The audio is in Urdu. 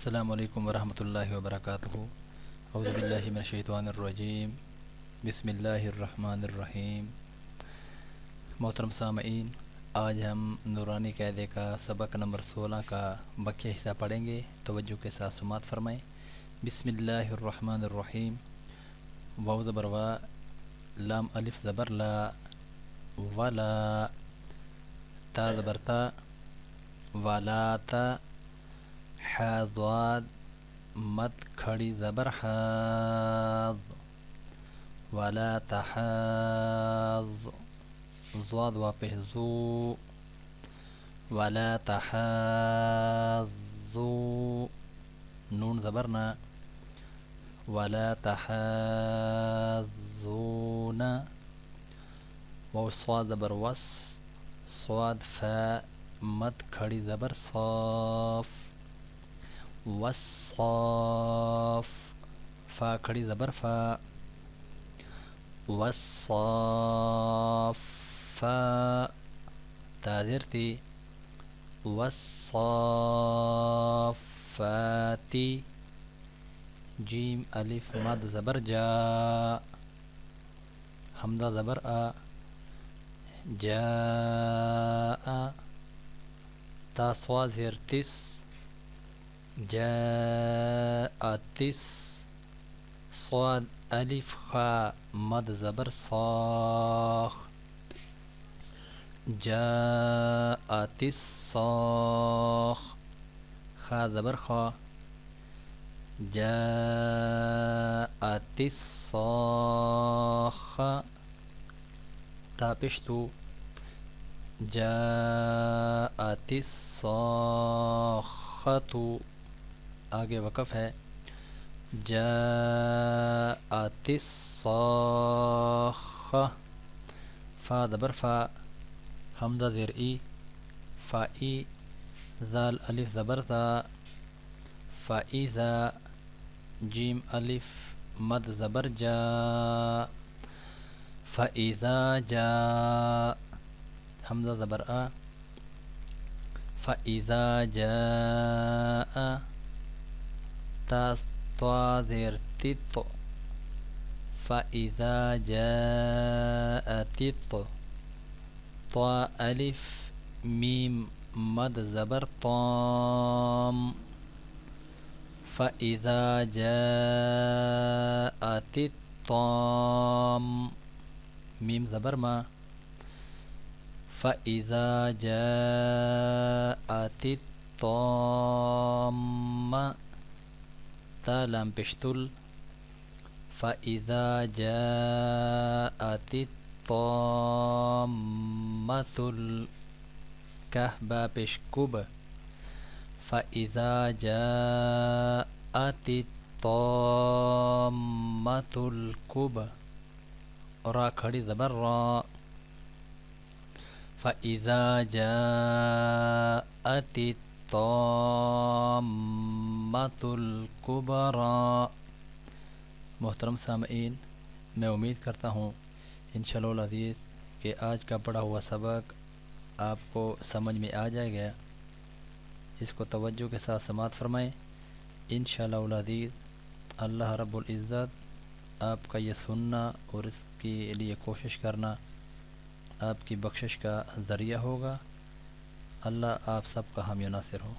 السلام علیکم ورحمۃ اللہ وبرکاتہ۔ اعوذ باللہ من الشیطان الرجیم، بسم اللہ الرحمن الرحیم۔ محترم سامعین، آج ہم نورانی قاعدے کا سبق نمبر 16 کا بقیہ حصہ پڑھیں گے۔ توجہ کے ساتھ سماعت فرمائیں۔ بسم اللہ الرحمن الرحیم۔ واو زبر وا، لام الف زبر لا، ولا، تا زبر تا، ولا تا، حا ضاد، مد کھڑی زبر حاض، ولا تحاض، ضاد واپس زو، ولا تحاضو، نون زبرنا، ولا تحاضون، واو صاد زبر وس، صاد فا، مد کھڑی زبر صاف، والصاف، فا کھڑی زبر فا، والصافا، تا زیرتی، والصافاتی، جیم الف مد زبر جا، حمزہ زبر آ، جاء، تا صاد زیر تس، جاءتس، صاد الف خا مد زبر صاخ، جاءت الصاخ، خا زبر خا، جاءت الصاخة، تا پشتو، جاءت الصاخة، آگے وقف ہے، جاءت الصاخة، فا زبر فا، حمزہ زیر ای، فا ای، زال الف زبر زا، فا ایزا، جیم الف مد زبر جا، فا ایزا جا، حمزہ زبر آ، فا ایزا جاء، تا طا زیر تت، فا ایزا جاءت الط، طا الف میم مد زبر طام، فا ایزا جاءت الطام، میم زبر ما، فا ایزا جاءت الطامة، تا لام پشتل، فا ایزا جاءت الطامة الکہ با پشکب، فا ایزا جاءت الطامة الکب، را کھڑی زبر را، فا ایزا جاءت الطامة الکبری۔ محترم سامعین، میں امید کرتا ہوں انشاءاللہ العزیز کہ آج کا پڑھا ہوا سبق آپ کو سمجھ میں آ جائے گا۔ اس کو توجہ کے ساتھ سماعت فرمائیں۔ انشاءاللہ العزیز اللہ رب العزت آپ کا یہ سننا اور اس کے لیے کوشش کرنا آپ کی بخشش کا ذریعہ ہوگا۔ اللہ آپ سب کا حامی و ناصر ہو۔